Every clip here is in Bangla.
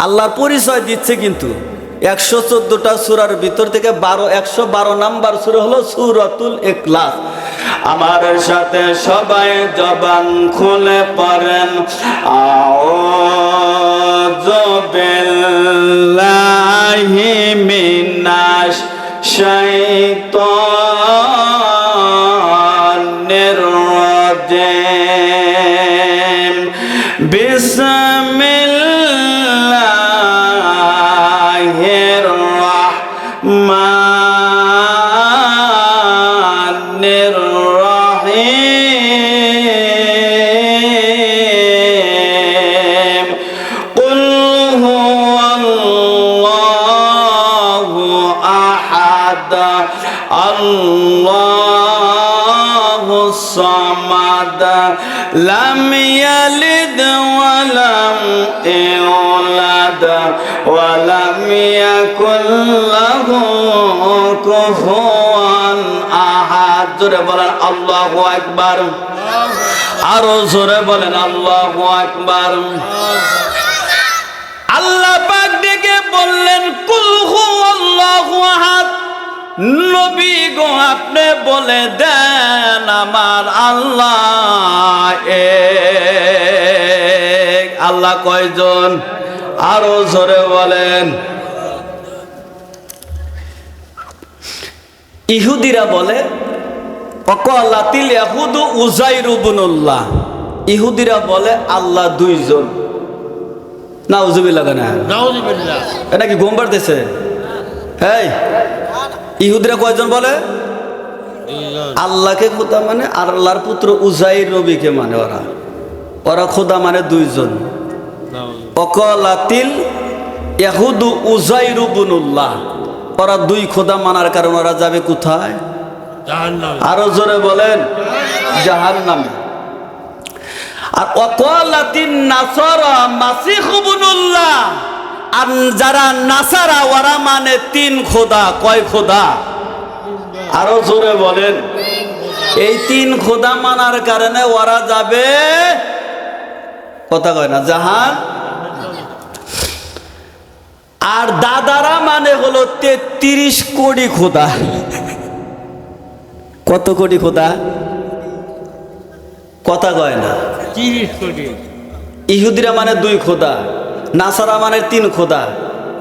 আল্লাহর পরিচয় দিচ্ছে, কিন্তু 114টা সূরার ভিতর থেকে 112 নাম্বার সূরা হলো সূরাতুল ইখলাস। আমার সাথে সবাই জবান খুলে পড়েন আউযু বিল্লাহি মিনাশ শাইতানির রাজিম। বিসমিল্লাহির রাহমানির রাহিম। কুল হুয়াল্লাহু আহাদ আল্লাহুস সামাদ লাম ইয়ালিদ ওয়া লাম ইউলাদ ওয়া লাম ইয়াকুল লাহু কুফুয়ান আহাদ। জোরে বলেন আল্লাহু আকবার। আরো জোরে বলেন আল্লাহু আকবার। আল্লাহ পাক ডেকে বললেন কুল হুয়াল্লাহু আহাদ। নবী গো আপনি বলে দেন আমার আল্লাহ এক। আল্লাহ কয়জন? আরো জোরে বলেন। ইহুদিরা বলে ওয়াকালাতিল ইয়াহুদু উযাইর ইবনুল্লাহ। ইহুদিরা বলে আল্লাহ দুইজন। নাউযুবিল্লাহ। নাউযুবিল্লাহ। এটা কি গোম বাড়তেছে? এই ইহুদিরা কয়জন বলে? আল্লাহকে খোদা মানে, আর আল্লাহর পুত্র উযাইর নবীকে মানে। ওরা খোদা মানে দুইজন। ওয়াকালাতিল ইয়াহুদু উযাইর ইবনুল্লাহ। ওরা দুই খোদা মানার কারণে ওরা যাবে কোথায়? জাহান্নামে। আরো জোরে বলেন জাহান্নামে। আর ওয়াকালাতিন নাসারা মাসিহ ইবনুল্লাহ। আর যারা নাসারা ওরা মানে তিন খোদা। কয় খোদা? আরো জোরে বলেন। এই তিন খোদা মানার কারণে ওরা যাবে, কথা কয় না, জাহান। আর দাদারা মানে হলো 33 কোটি খোদা। কত কোটি খোদা? কথা কয় না। 30 কোটি। ইহুদিরা মানে দুই খোদা, নাসারা মানে তিন খোদা,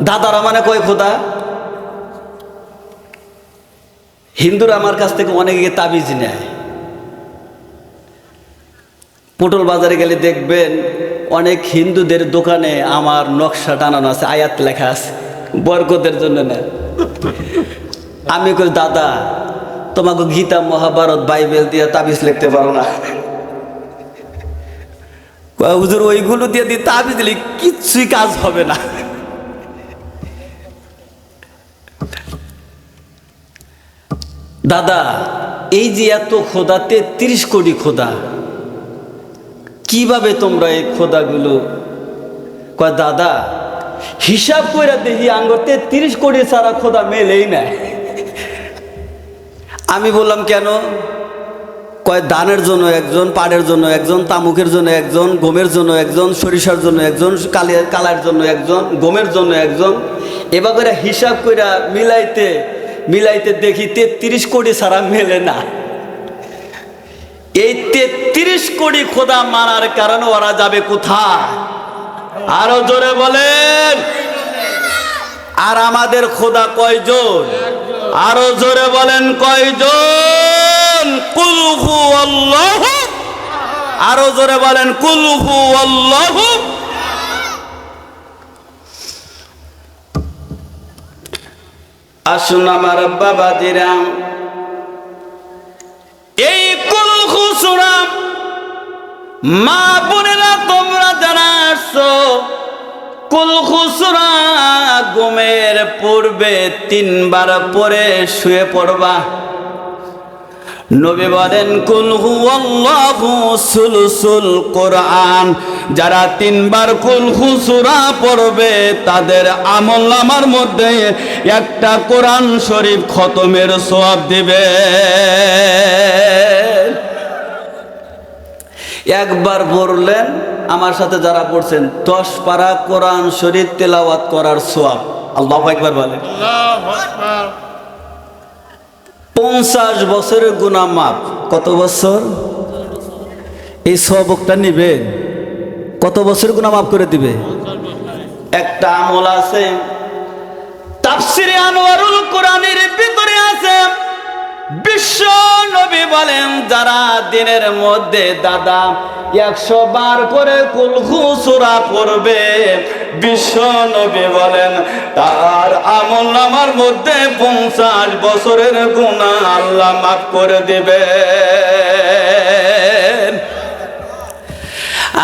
দাদারা মানে কয় খোদা? হিন্দুরা আমার কাছ থেকে অনেকে তাবিজ নেয়। পটল বাজারে গেলে দেখবেন অনেক হিন্দুদের দোকানে আমার নকশা টানানো আছে, আয়াত লেখা আছে, বরকতের জন্য নেয়। আমি কই দাদা তোমাকে গীতা মহাভারত বাইবেল দিয়ে তাবিজ লিখতে পারো না? হুজুর ওইগুলো দিয়ে তাবিজ দিলে কিচ্ছুই কাজ হবে না। দাদা এই যে এত খোদা, 33 কোটি খোদা, কিভাবে তোমরা এই খোদাগুলো? কয় দাদা হিসাব করে দেখি আঙ্গুর 33 কোটি ছাড়া খোদা মেলেই না। আমি বললাম কেন? কয় ধানের জন্য একজন, পাড়ের জন্য একজন, তামুকের জন্য একজন, গমের জন্য একজন, সরিষার জন্য একজন, কালার জন্য একজন, গমের জন্য একজন। এবার করে হিসাব করে মিলাইতে মিলাইতে দেখি 33 কোটি ছাড়া মেলে না। এই 33 কোটি খোদা মানার কারণে ওরা যাবে কোথায়? আরো জোরে বলেন। আর আমাদের খোদা কয়জন? আরো জোরে বলেন কয়জন? কুল হুয়াল্লাহু। আরো জোরে বলেন কুল হুয়াল্লাহু। আসুন আমার বাবাজিরা, এই কুল হু সূরা মা বোনেরা তোমরা যারা আসছো, কুল হু সূরা ঘুমের পূর্বে 3 বার পরে শুয়ে পড়বা। নবী বলেন কুল হুয়াল্লাহু সুলসুল কোরআন। যারা 3 বার কুল হু সূরা পড়বে তাদের আমলনামার মধ্যে একটা কোরআন শরীফ খতমের সওয়াব দিবে। একবার পড়লেন, আমার সাথে যারা পড়ছেন 10 পারা কোরআন শরীফ তেলাওয়াত করার সওয়াব। আল্লাহু আকবার বলেন। 50 বছরের গুনাহ মাফ। কত বছর? এই সওয়াবটা নিবেন, কত বছর গুনাহ মাফ করে দিবে? একটা আমল আছে, তাফসিরে আনোয়ারুল কোরআনের ভিতরে আছে, বিশ্ব নবী বলেন যারা দিনের মধ্যে দাদা 100 বার করে কুল হু সূরা পড়বে, বিশ্ব নবী বলেন তার আমলনামার মধ্যে 50 বছরের গুনাহ আল্লাহ মাফ করে দিবে।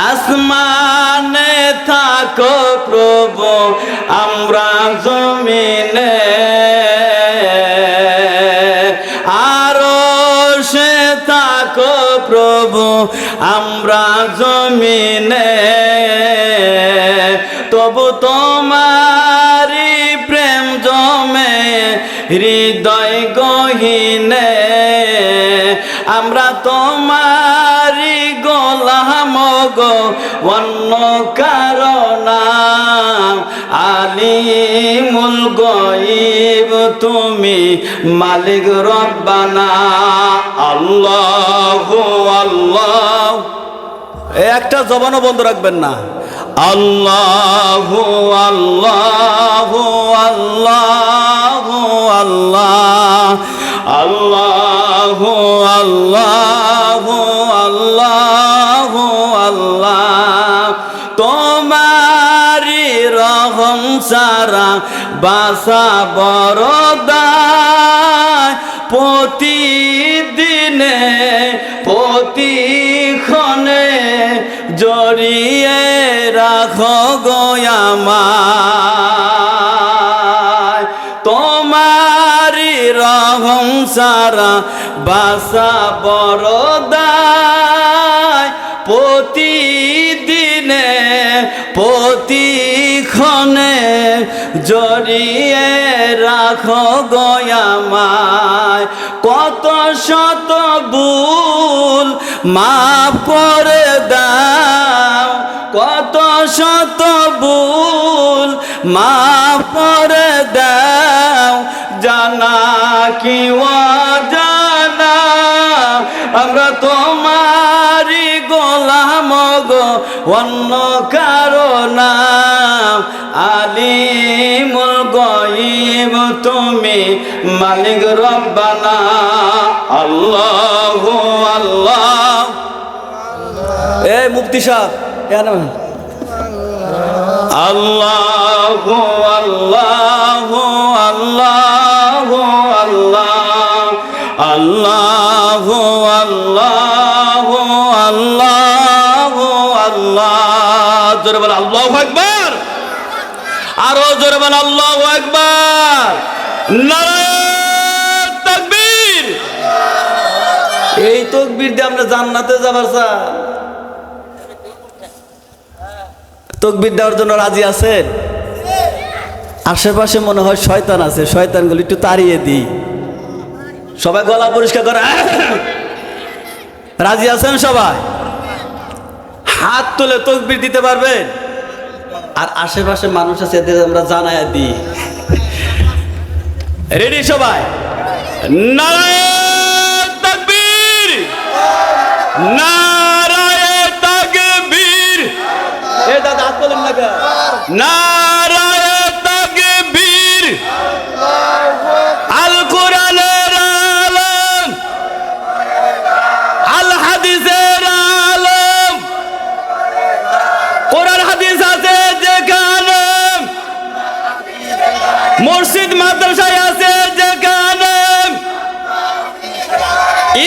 আসমানে থাকো প্রভু, আমরা জমিনে, আরশে থাকো প্রভু, আমরা জমিনে, তবু তোমারি প্রেম জমে হৃদয় গহীনে, আমরা তোমারি গোলাম গো অন্য কারণা, আলিমুল গয়ব তুমি মালিক রব্বানা। আল্লাহু আল্লাহ, একটা জবানও বন্ধ রাখবেন না। আল্লাহু আল্লাহু আল্লাহু আল্লাহ, আল্লাহু আল্লাহু আল্লাহু আল্লাহ, তোমারি রহম সারা বাসা বরদায়, প্রতিদিনে প্রতিক্ষণে জড়িয়ে রাখো গো আমায়, তোমারি রহম সারা বাসা বরদায়, প্রতিদিনে প্রতিক্ষণে জড়িয়ে রাখো গো আমায়, কত শত ভুল মাফ করে দাও, কত শত ভুল মাফ করে দাও, জানা কি অজানা আমরা তোমারি গোলাম গো অন্য কারণা, আলিমুল গয়ব তুমি মালিক রব্বানা। আল্লাহু আল্লাহ। এই মুফতি সাহেব কেন? আল্লাহু আল্লাহু আল্লাহু আল্লাহ, আল্লাহু আল্লাহু আল্লাহু আল্লাহ। জোরে বল আল্লাহু আকবার, আরো জোরে বল আল্লাহু আকবার, নারায়ে তাকবীর। এই তাকবীর দিয়ে আমরা জান্নাতে যাবার চাই। তাকবীর দেওয়ার জন্য রাজি আছেন? আশেপাশে মনে হয় শয়তান আছে, শয়তানগুলো একটু তাড়িয়ে দিই। সবাই গলা পরিষ্কার করে রাজি আছেন? সবাই হাত তুলে তাকবীর দিতে পারবেন? আর আশেপাশে মানুষ আছে এদের আমরা জানায়া দিই। রেডি সবাই? নারায়ে তাকবীর, নারায়ে তাকবীর। এ দাদা হাত বলেন না কেন? নারায়ে তাকবীর, আল কোরআনের আলম, আল হাদিসের আলম, কোরআন হাদিস আছে যেখানে, মসজিদ মাদ্রাসায় আছে যেখানে,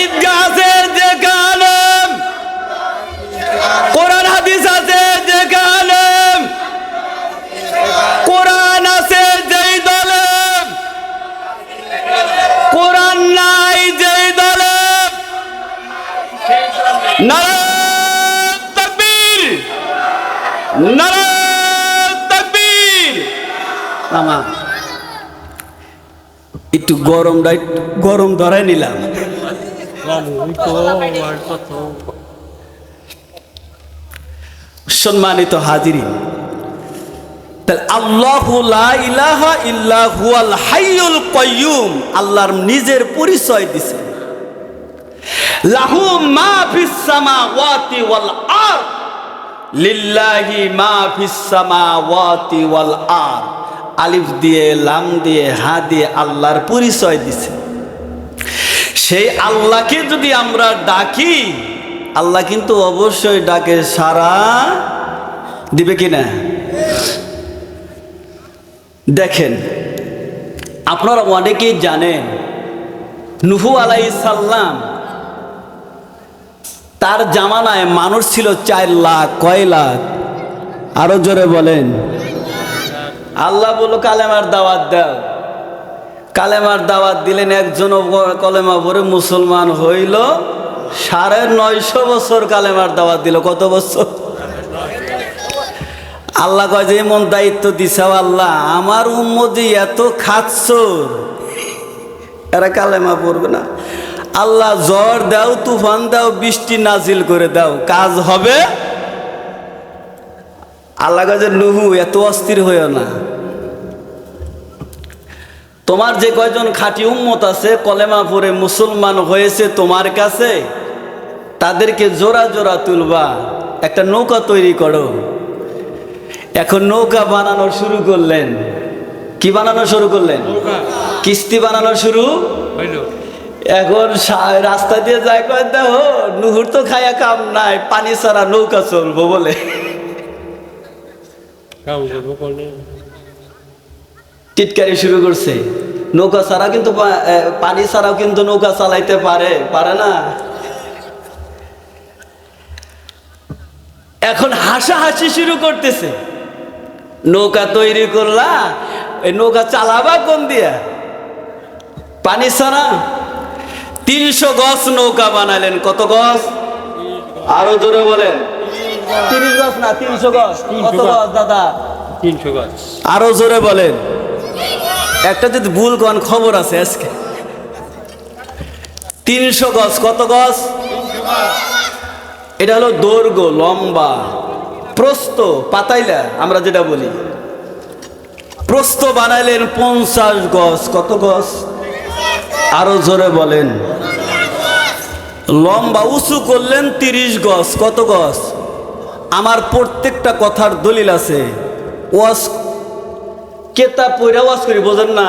ঈদগাহ আছে যেখানে, কোরআন হাদিস আছে যেখানে, কোরআন আছে যেই দলে, কোরআন নাই যেই দলে, নারায়ে তাকবীর, নারায়ে তাকবীর। মামা একটু গরম ধরাই নিলাম। সম্মানিত হাজিরিন, আল্লাহু লা ইলাহা ইল্লা হুয়াল হাইয়ুল কাইয়্যুম, আল্লাহর নিজের পরিচয় দিছে। লাহু মা ফিস সামাওয়াতি ওয়াল আরদ, লিল্লাহি মা ফিস সামাওয়াতি ওয়াল আরদ। আলিফ দিয়ে লাম দিয়ে হা দিয়ে আল্লাহর পরিচয় দিছে। সেই আল্লাহকে যদি আমরা ডাকি, আল্লাহ কিন্তু অবশ্যই ডাকে সাড়া দিবে কিনা? দেখেন, আপনারা অনেকেই জানেন নূহ আলাইহিস সালাম, তার জামানায় মানুষ ছিল 4 লাখ। কয় লাখ? আরো জোরে বলেন। আল্লাহ বলল কালেমার দাওয়াত দাও। কালেমার দাওয়াত দিলেন, একজনও কলেমা পড়ে মুসলমান হইল। 950 বছর কালেমার দাওয়াত দিল। কত বছর? আল্লাহ কয় যে এমন দায়িত্ব দিছাও আল্লাহ, আমার উম্মতি এত খাচ্ছর, এরা কালেমা পড়বে না। আল্লাহ ঝড় দাও, তুফান দাও, বৃষ্টি নাজিল করে দাও, কাজ হবে। আল্লাহ কয় যে নূহ এত অস্থির হইও না, তোমার যে কয়জন খাঁটি উম্মত আছে কলেমা পড়ে মুসলমান হয়েছে তোমার কাছে, তাদেরকে জোড়া জোড়া তুলবা, একটা নৌকা তৈরি করো। এখন নৌকা বানানো শুরু করলেন। কি বানানো শুরু করলেন? কিস্তি বানানো শুরু। এখন রাস্তা দিয়ে যায়, কয় দেখো নূহুর তো খায়া কাম নাই, পানি ছাড়া নৌকা চলবো বলে টিটকারি শুরু করছে। নৌকা ছাড়া কিন্তু পানি ছাড়াও কিন্তু নৌকা চালাইতে পারে না। এখন হাসাহাসি শুরু করতেছে, নৌকা তৈরি করলা, এই নৌকা চালাবা কোন দিয়া? পানি ছাড়া। 300 গজ নৌকা বানালেন। কত গজ? আরো জোরে বলেন। 30 গজ না, 300 গজ। কত গজ দাদা? 300 গজ। আরো জোরে বলেন। একটা যদি ভুল কোন খবর আছে আজকে। 300 গজ। কত গজ? এটা হলো দৈর্ঘ্য, লম্বা, প্রস্থ, পাতাইলা আমরা যেটা বলি। প্রস্থ বানাইলেন 50 গজ। কত গজ? আরো জোরে বলেন। লম্বা উঁচু করলেন 30 গজ। কত গজ? আমার প্রত্যেকটা কথার দলিল আছে। ওয়াজ কেতাব পড়া ওয়াজ করি, বোঝেন না?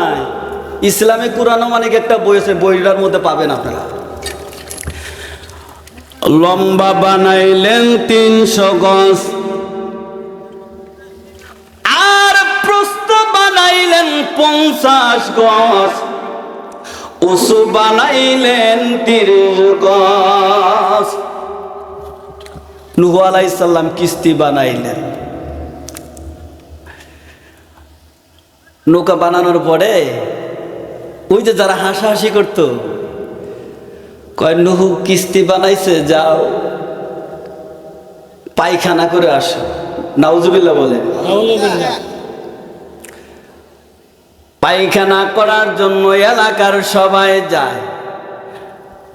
ইসলামী কুরআন মানে একটা বই আছে, বইটার মধ্যে পাবেন আপনারা। লম্বা বানাইলেন 300 গজ, আর প্রস্থ বানাইলেন 50 গজ, উঁচু বানাইলেন 30 গজ। নূহ আলাইহিস সালাম কিস্তি বানাইলেন। নৌকা বানানোর পরে ওই যে যারা হাসাহাসি করতো, কয় নূহ কিস্তি বানাইছে, যাও পায়খানা করে আসো। নাউজুবিল্লাহ বলে। পায়খানা করার জন্য এলাকার সবাই যায়।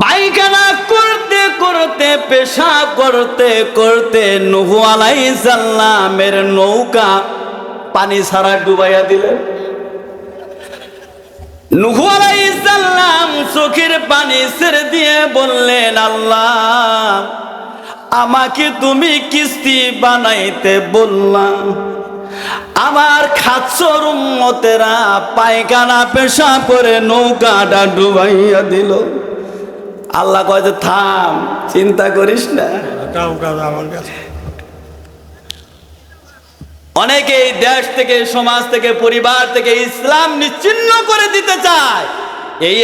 পায়খানা করতে করতে, পেশাব করতে করতে নূহ আলাইহিস সালামের নৌকা পানি ছাড়া ডুবাইয়া দিলেন। নূহ আলাইহিস সালাম চোখের পানি ছেড়ে দিয়ে বললেন, আল্লাহ আমাকে তুমি কিস্তি বানাইতে বললাম, আমার খাচ্ছর উম্মতেরা পায়খানা পেশাব করে নৌকাটা ডুবাইয়া দিল। আল্লাহ কয় যে থাম, চিন্তা করিস না। অনেকেই দেশ থেকে, সমাজ থেকে, পরিবার থেকে ইসলাম নিশ্চিহ্ন করে দিতে চায়।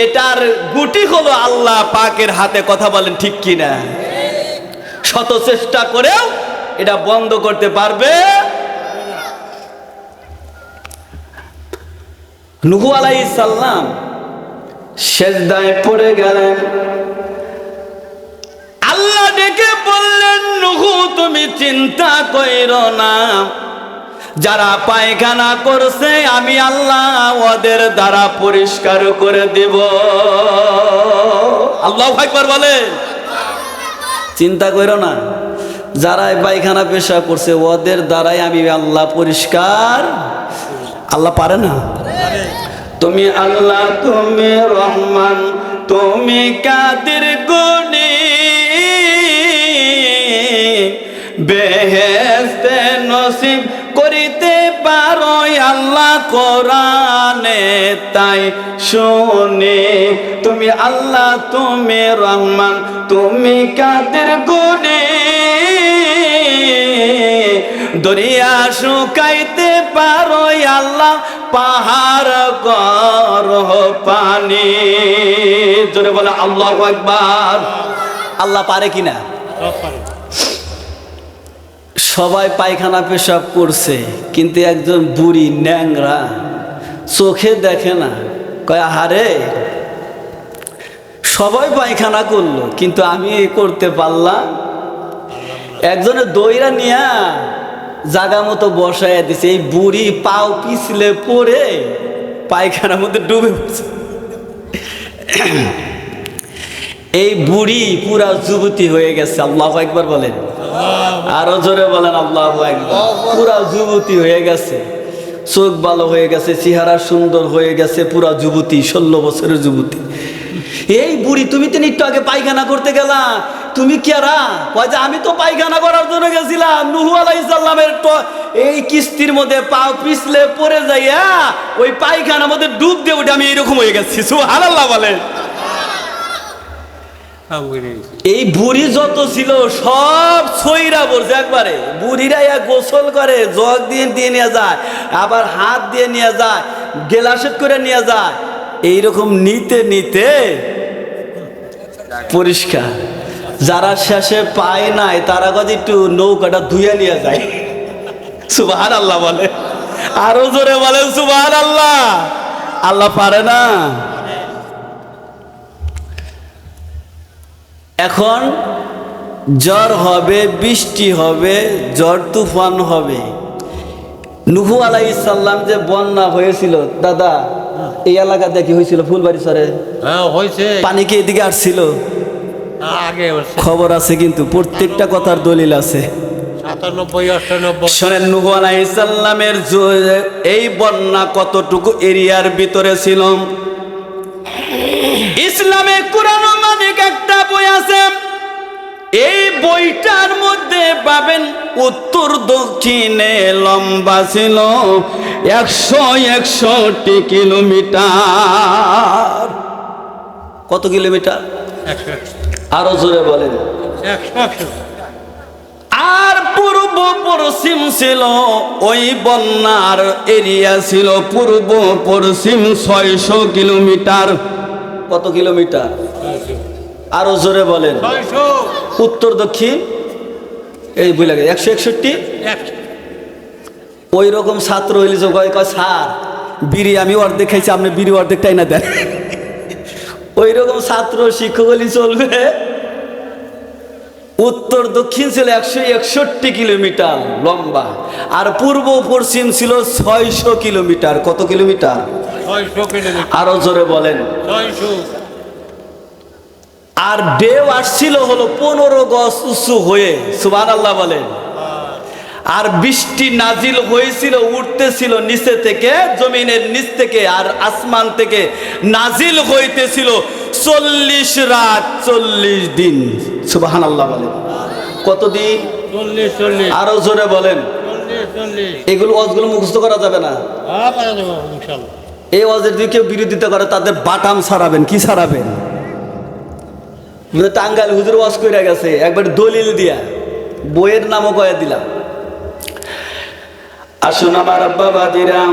এটার গুটি হলো আল্লাহ পাকের হাতে। কথা বলেন ঠিক কিনা? শত চেষ্টা করেও এটা বন্ধ করতে পারবে। নূহ আলাইহিস সালাম সিজদায় পড়ে গেলেন। আল্লাহ ডেকে বললেন, নূহ তুমি চিন্তা কইরো না, যারা পায়খানা করছে আমি আল্লাহ ওদের দ্বারা পরিষ্কার করে দেব। আল্লাহু আকবার বলেন। চিন্তা কইরো না, যারাই পায়খানা পেশাব করছে ওদের দ্বারাই আমি আল্লাহ পরিষ্কার। আল্লাহ পারে না? তুমি আল্লাহ, তুমি রহমান, তুমি কাদের গুণী, বেহেশতে নসিব করিতে পারো আল্লাহ কোরআনে তাই শুনি। তুমি আল্লাহ, তুমি রহমান, তুমি কাদের গুণী, দরিয়া শুকাইতে পারো আল্লাহ, পাহাড় করো পানি। জোরে বলে আল্লাহু আকবার। আল্লাহ পারে কিনা? সবাই পায়খানা পেশাব করছে, কিন্তু একজন বুড়ি ন্যাংরা চোখে দেখে না, কয় আহারে সবাই পায়খানা করলো কিন্তু আমি করতে পারলাম। একজনে দইরা নিয়া জাগা মতো বসায় দিছে, এই বুড়ি পাও পিছলে পড়ে পায়খানার মধ্যে ডুবে পড়ছে। এই বুড়ি পুরা যুবতী হয়ে গেছে। আল্লাহু আকবার বলেন, আরো জোরে বলেন আল্লাহু আকবার। পুরা যুবতী হয়ে গেছে, চোখ ভালো হয়ে গেছে, চেহারা সুন্দর হয়ে গেছে, পুরা যুবতী, 16 বছরের যুবতী। এই বুড়ি, তুমি তো একটু আগে পায়খানা করতে গেলা, তুমি কেরা? কয় যে আমি তো পায়খানা করার জন্য গেছিলাম, নূহ আলাইহিস সালামের এই কিস্তির মধ্যে পাও পিছলে পড়ে যাইয়া ওই পায়খানার মধ্যে ডুব দিয়ে উঠে আমি এরকম হয়ে গেছি। সুবহানাল্লাহ বলে। এই বুড়ি যত ছিল সব ছইরা পড়ছে একবারে। বুড়িরা গোসল করে, জগ দিয়ে দিয়ে নিয়ে যায়, আবার হাত দিয়ে নিয়ে যায়, গেলাসেট করে নিয়ে যায়, এইরকম নিতে নিতে পরিষ্কার। যারা শেষে পায় নাই তারা যদি একটু নৌকাটা ধুয়ে নিয়ে যায়। সুবহানাল্লাহ বলে, আরো জোরে বলেন সুবহানাল্লাহ। আল্লাহ পারে না? এখন জ্বর হবে, বৃষ্টি হবে, ঝড় তুফান হবে। নূহ আলাইহিস সালাম যে বন্যা হয়েছিল, দাদা এই এলাকা দেখি হয়েছিল ফুলবাড়ি চরে, পানি কি এদিকে আসছিল? খবর আছে, কিন্তু প্রত্যেকটা কথার দলিল আছে। 97-98 শোনেন, নূহ আলাইহিস সালামের এই বন্যা কতটুকু এরিয়ার ভিতরে ছিল। ইসলামে কোরআন মানিক একটা বই আছে, এই বইটার মধ্যে পাবেন উত্তর দক্ষিণে লম্বা ছিল 161 কিলোমিটার। কত কিলোমিটার? 100। আরো জোরে বলেন। 100। আর পূর্ব পশ্চিম ছিল, ওই বন্যার এরিয়া ছিল পূর্ব পশ্চিম 600 কিলোমিটার। কত কিলোমিটার? আরো জোরে বলেন। উত্তর দক্ষিণ এই বই লাগে 161। ওই রকম ছাত্র হইলে যে কয় স্যার বিড়ি আমি অর্ধেক খাইছি, আপনি বিড়ি অর্ধেকটাই না দেন। ওই রকম ছাত্র শিক্ষক হলে চলবে। উত্তর দক্ষিণ ছিল 161 কিলোমিটার লম্বা, আর পূর্ব পশ্চিম ছিল 600 কিলোমিটার। কত কিলোমিটার? 600 কিলোমিটার। আরো জোরে বলেন। 600। আর ঢেউ আসছিল হলো 15 গজ উঁচু হয়ে। সুবহানাল্লাহ বলেন। আর বৃষ্টি নাজিল হয়েছিল, উঠতেছিল নিচে থেকে, জমিনের নিচ থেকে, আর আসমান থেকে নাজিল হইতেছিল 40 রাত 40 দিন। সুবহানাল্লাহ বলেন। কতদিন? 40। আরো জোরে বলেন। 40। এগুলো ওয়াজগুলো মুখস্থ করা যাবে না? ইনশাআল্লাহ। এই ওয়াজের যদি কেউ বিরোধিতা করে তাদের বাটাম ছাড়াবেন। কি ছাড়াবেন? টাঙ্গাইল হুজুর ওয়াজ কইরা গেছে একবার দলিল দিয়া, বইয়ের নামও কয়ে দিলাম। আসুন আমার বাবাজিরাম,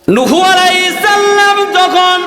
নূহ আলাইহিস সালাম যখন